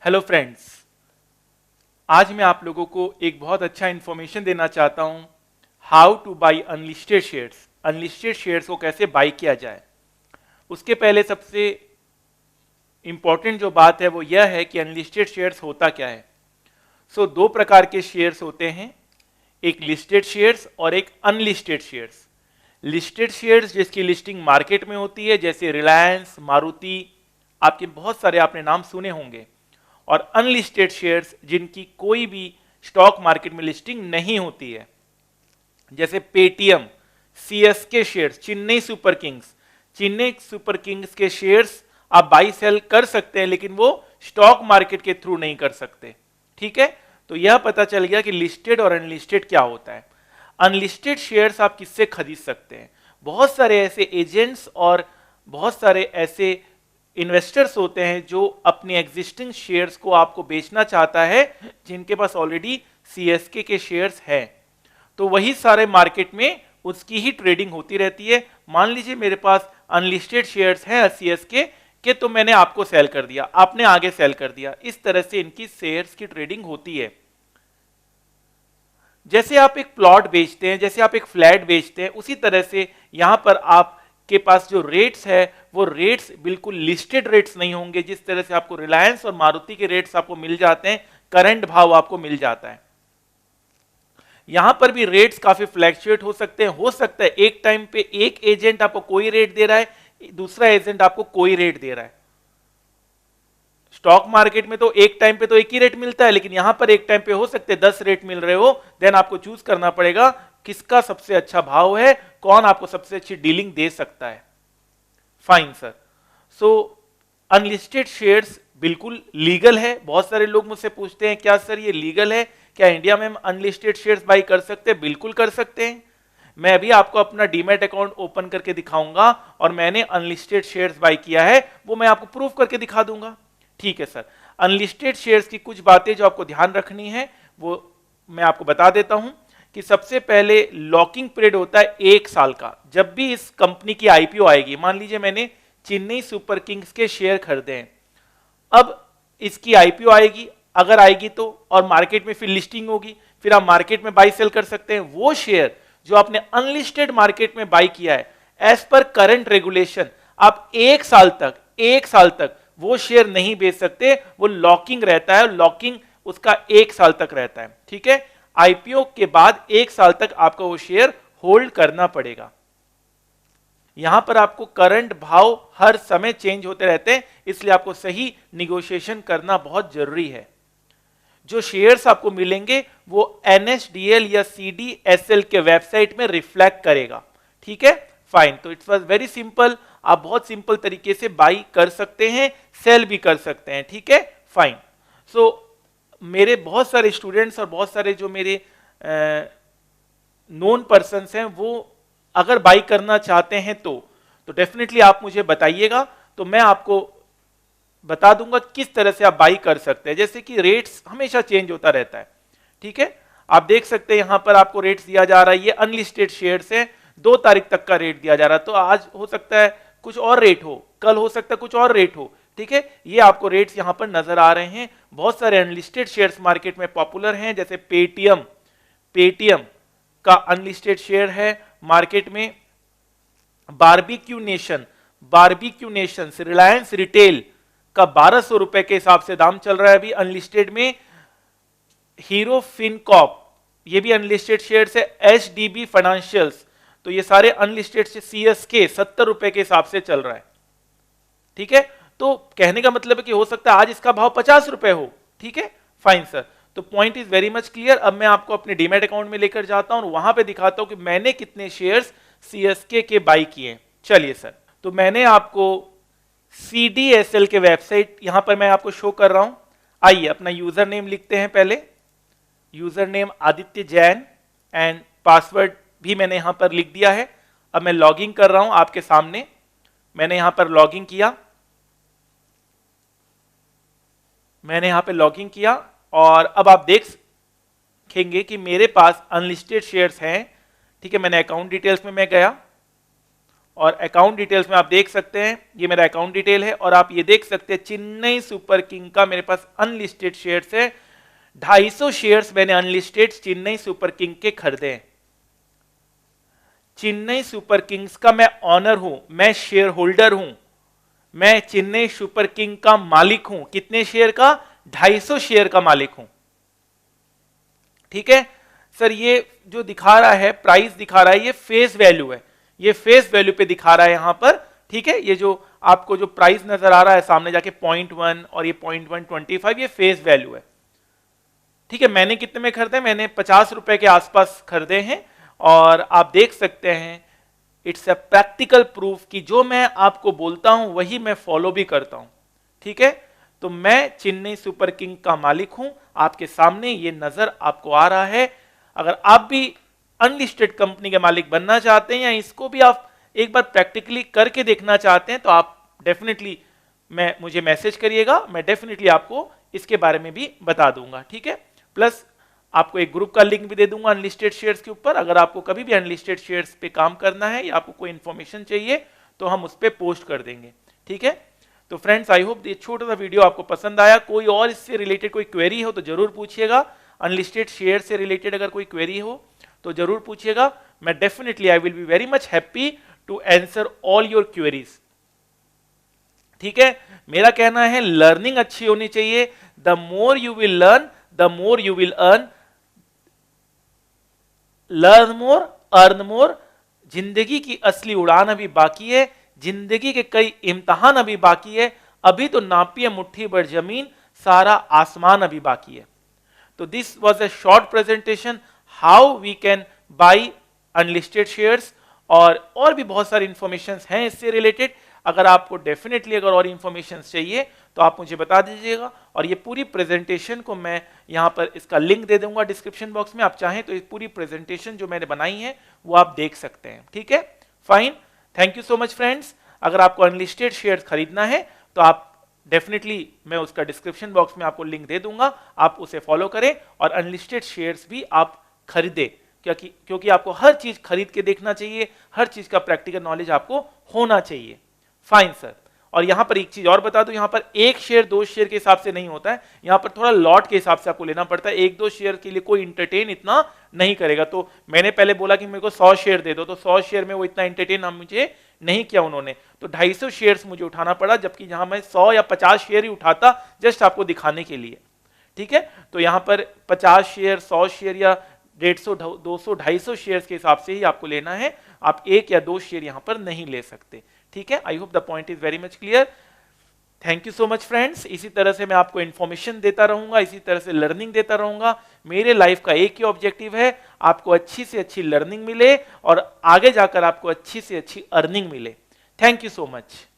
Hello friends, आज मैं आप लोगों को एक बहुत अच्छा इंफॉर्मेशन देना चाहता हूं, how two by unlisted shares. Unlisted shares को कैसे बाई किया जाए। उसके पहले सबसे इंपॉर्टेंट जो बात है वो यह है कि अनलिस्टेड शेयर्स होता क्या है। दो प्रकार के शेयर्स होते हैं, एक लिस्टेड शेयर्स और एक अनलिस्टेड शेयर्स। लिस्टेड शेयर्स जिसकी लिस्टिंग मार्केट में होती है, जैसे रिलायंस, मारुति, आपके बहुत सारे आपने नाम सुने होंगे। और अनलिस्टेड शेयर्स जिनकी कोई भी स्टॉक मार्केट में लिस्टिंग नहीं होती है, जैसे Paytm, CSK shares, Chennai super Kings. Chennai super Kings के शेयर्स आप बाई सेल कर सकते हैं, लेकिन वो स्टॉक मार्केट के थ्रू नहीं कर सकते। ठीक है, तो यह पता चल गया कि लिस्टेड और अनलिस्टेड क्या होता है। अनलिस्टेड शेयर्स आप किससे खरीद सकते हैं? बहुत सारे ऐसे एजेंट्स और बहुत सारे ऐसे इन्वेस्टर्स होते हैं जो अपने एग्जिस्टिंग शेयर्स को आपको बेचना चाहता है, जिनके पास ऑलरेडी सीएसके के शेयर्स हैं। तो वही सारे मार्केट में उसकी ही ट्रेडिंग होती रहती है। मान लीजिए मेरे पास अनलिस्टेड शेयर्स हैं सीएसके के, तो मैंने आपको सेल कर दिया, आपने आगे सेल कर दिया। इस तरह से इनकी शेयर्स की ट्रेडिंग होती है। जैसे आप एक प्लॉट बेचते हैं, जैसे आप एक फ्लैट बेचते हैं, उसी तरह से यहां पर आप के पास जो रेट्स है वो रेट्स बिल्कुल लिस्टेड रेट्स नहीं होंगे। जिस तरह से आपको रिलायंस और मारुति के रेट्स आपको मिल जाते हैं, करंट भाव आपको मिल जाता है, यहां पर भी रेट्स काफी फ्लैक्चुएट हो सकते हैं। हो सकता है एक टाइम पे एक एजेंट आपको कोई रेट दे रहा है, दूसरा एजेंट आपको कोई रेट दे रहा है। स्टॉक मार्केट में तो एक टाइम पे तो एक ही रेट मिलता है, लेकिन यहां पर एक टाइम पे हो सकते हैं 10 रेट मिल रहे हो। देन आपको चूज करना पड़ेगा किसका सबसे अच्छा भाव है, कौन आपको सबसे अच्छी डीलिंग दे सकता है। Fine sir. अनलिस्टेड शेयर्स बिल्कुल लीगल है। बहुत सारे लोग मुझसे पूछते हैं क्या सर ये लीगल है, क्या इंडिया में हम अनलिस्टेड शेयर्स बाई कर सकते हैं? बिल्कुल कर सकते हैं। मैं अभी आपको अपना डीमैट अकाउंट ओपन करके दिखाऊंगा और मैंने अनलिस्टेड शेयर्स बाई किया है, वो मैं आपको प्रूफ करके दिखा दूंगा। ठीक है सर। अनलिस्टेड शेयर्स की कुछ बातें जो आपको ध्यान रखनी है वो मैं आपको बता देता हूं कि सबसे पहले लॉकिंग पीरियड होता है 1 साल का। जब भी इस कंपनी की आईपीओ आएगी, मान लीजिए मैंने चेन्नई सुपर किंग्स के शेयर खरीदे हैं, अब इसकी आईपीओ आएगी, अगर आएगी तो, और मार्केट में फिर लिस्टिंग होगी, फिर आप मार्केट में बाई सेल कर सकते हैं। वो शेयर जो आपने अनलिस्टेड मार्केट में बाई किया है, एज पर करंट रेगुलेशन आप 1 साल तक वो शेयर नहीं बेच सकते। वो लॉकिंग रहता है, लॉकिंग उसका 1 साल तक रहता है। ठीक है, आईपीओ के बाद 1 साल तक आपको वो शेयर होल्ड करना पड़ेगा। यहां पर आपको करंट भाव हर समय चेंज होते रहते हैं, इसलिए आपको सही निगोशिएशन करना बहुत जरूरी है। जो शेयर्स आपको मिलेंगे वो एनएसडीएल या सीडीएसएल के वेबसाइट में रिफ्लेक्ट करेगा। ठीक है, फाइन। तो इट्स वाज वेरी सिंपल। आप बहुत सिंपल तरीके से बाई कर सकते हैं, सेल भी कर सकते हैं। ठीक है, फाइन। मेरे बहुत सारे स्टूडेंट्स और बहुत सारे जो मेरे नोन पर्सन्स हैं, वो अगर बाई करना चाहते हैं तो डेफिनेटली आप मुझे बताइएगा, तो मैं आपको बता दूंगा किस तरह से आप बाई कर सकते हैं। जैसे कि रेट्स हमेशा चेंज होता रहता है। ठीक है, आप देख सकते हैं यहां पर आपको रेट्स दिया जा रहा है, ये अनलिस्टेड शेयर्स है, 2 तारीख तक का रेट दिया जा रहा है। तो आज हो सकता है कुछ और रेट हो, कल हो सकता है कुछ और रेट हो। ठीक है, ये आपको रेट्स यहां पर नजर आ रहे हैं। बहुत सारे अनलिस्टेड शेयर्स मार्केट में पॉपुलर हैं, जैसे पेटीएम का अनलिस्टेड शेयर है मार्केट में। बारबीक्यू नेशन, रिलायंस रिटेल का 1200 रुपए के हिसाब से दाम चल रहा है अभी अनलिस्टेड में। हीरो फिनकॉप, ये भी अनलिस्टेड शेयर्स है। एचडीबी फाइनेंशियल्स, तो ये सारे अनलिस्टेड से। सीएसके 70 रुपए के हिसाब से चल रहा है। ठीक है, तो कहने का मतलब है कि हो सकता है आज इसका भाव 50 रुपए हो। ठीक है, फाइन सर। तो point is very much clear. अब मैं आपको अपने डीमैट अकाउंट में लेकर जाता हूं और वहां पे दिखाता हूं कि मैंने कितने शेयर्स सीएसके के बाई किए। चलिए सर, तो मैंने आपको सीडीएसएल के वेबसाइट यहां पर मैं आपको शो कर रहा हूं। आइए अपना यूजर नेम लिखते हैं। पहले user name Aditya Jain and password भी मैंने यहां पर लिख दिया है। अब मैं लॉगिन कर रहा हूं आपके सामने। मैंने यहां पर लॉगिन किया, और अब आप देखेंगे कि मेरे पास अनलिस्टेड शेयर्स हैं। ठीक है, मैंने अकाउंट डिटेल्स में मैं गया और अकाउंट डिटेल्स में आप देख सकते हैं, ये मेरा अकाउंट डिटेल है और आप ये देख सकते हैं चेन्नई सुपर किंग का मेरे पास अनलिस्टेड शेयर्स है। 250 शेयर्स मैंने अनलिस्टेड चेन्नई सुपर किंग के खरीदे हैं। चेन्नई सुपर किंग्स का मैं ऑनर हूं, मैं शेयर होल्डर हूं, मैं चेन्नई सुपर किंग का मालिक हूं। कितने शेयर का? 250 शेयर का मालिक हूं। ठीक है सर, ये जो दिखा रहा है प्राइस दिखा रहा है, ये फेस वैल्यू है, ये फेस वैल्यू पे दिखा रहा है यहां पर। ठीक है, ये जो आपको जो प्राइस नजर आ रहा है सामने जाके 0.1 और ये 0.125, ये फेस वैल्यू है। ठीक है, मैंने कितने में खरीदे? मैंने 50 रुपए के आसपास खरीदे हैं और आप देख सकते हैं इट्स अ प्रैक्टिकल प्रूफ कि जो मैं आपको बोलता हूं वही मैं फॉलो भी करता हूं। ठीक है, तो मैं चेन्नई सुपर किंग का मालिक हूं, आपके सामने ये नजर आपको आ रहा है। अगर आप भी अनलिस्टेड कंपनी के मालिक बनना चाहते हैं या इसको भी आप एक बार प्रैक्टिकली करके देखना चाहते हैं तो आप डेफिनेटली मुझे मैसेज करिएगा, मैं डेफिनेटली आपको इसके बारे में भी बता दूंगा। ठीक है, प्लस आपको एक ग्रुप का लिंक भी दे दूंगा अनलिस्टेड शेयर्स के ऊपर। अगर आपको कभी भी अनलिस्टेड शेयर्स पे काम करना है या आपको कोई इंफॉर्मेशन चाहिए तो हम उस पर पोस्ट कर देंगे। ठीक है, तो फ्रेंड्स आई होप ये छोटा सा वीडियो आपको पसंद आया। कोई और इससे रिलेटेड कोई क्वेरी हो तो जरूर पूछिएगा। अनलिस्टेड शेयर से रिलेटेड अगर कोई क्वेरी हो तो जरूर पूछिएगा। मैं definitely I will be very much happy to answer all your queries. ठीक है, मेरा कहना है लर्निंग अच्छी होनी चाहिए। The more you will learn the more you will earn. Learn more earn more. जिंदगी की असली उड़ान अभी बाकी है, जिंदगी के कई इम्तिहान अभी बाकी है। अभी तो नापिए मुट्ठी भर जमीन, सारा आसमान अभी बाकी है। तो this was a short presentation how we can buy unlisted shares, और भी बहुत सारी इंफॉर्मेशन हैं इससे रिलेटेड। अगर आपको डेफिनेटली अगर और इंफॉर्मेशन चाहिए तो आप मुझे बता दीजिएगा, और ये पूरी प्रेजेंटेशन को मैं यहाँ पर इसका लिंक दे दूंगा डिस्क्रिप्शन बॉक्स में। आप चाहें तो इस पूरी प्रेजेंटेशन जो मैंने बनाई है वो आप देख सकते हैं। ठीक है, fine, thank you so much friends. अगर आपको अनलिस्टेड शेयर्स खरीदना है तो आप डेफिनेटली मैं उसका डिस्क्रिप्शन बॉक्स में आपको लिंक दे दूंगा, आप उसे फॉलो करें और अनलिस्टेड शेयर्स भी आप खरीदें, क्योंकि आपको हर चीज खरीद के देखना चाहिए, हर चीज का प्रैक्टिकल नॉलेज आपको होना चाहिए। फाइन सर, और यहां पर एक चीज और बता दूं, यहां पर एक शेयर दो शेयर के हिसाब से नहीं होता है, यहां पर थोड़ा लॉट के हिसाब से आपको लेना पड़ता है। एक दो शेयर के लिए कोई इंटरटेन इतना नहीं करेगा। तो मैंने पहले बोला कि मेरे को 100 शेयर दे दो, तो 100 शेयर में वो इतना इंटरटेन मुझे नहीं किया उन्होंने, तो 250 शेयर्स मुझे उठाना पड़ा, जबकि जहां मैं 100 या 50 शेयर ही उठाता जस्ट आपको दिखाने के लिए। ठीक है, तो यहां पर 50 शेयर 100 शेयर या 150 200 250 शेयर्स के हिसाब से ही आपको लेना है, आप एक या दो शेयर यहां पर नहीं ले सकते। ठीक है, I hope the point is very much clear. Thank you so much friends. इसी तरह से मैं आपको इन्फॉर्मेशन देता रहूंगा, इसी तरह से लर्निंग देता रहूंगा। मेरे लाइफ का एक ही ऑब्जेक्टिव है, आपको अच्छी से अच्छी लर्निंग मिले और आगे जाकर आपको अच्छी से अच्छी अर्निंग मिले। Thank you so much.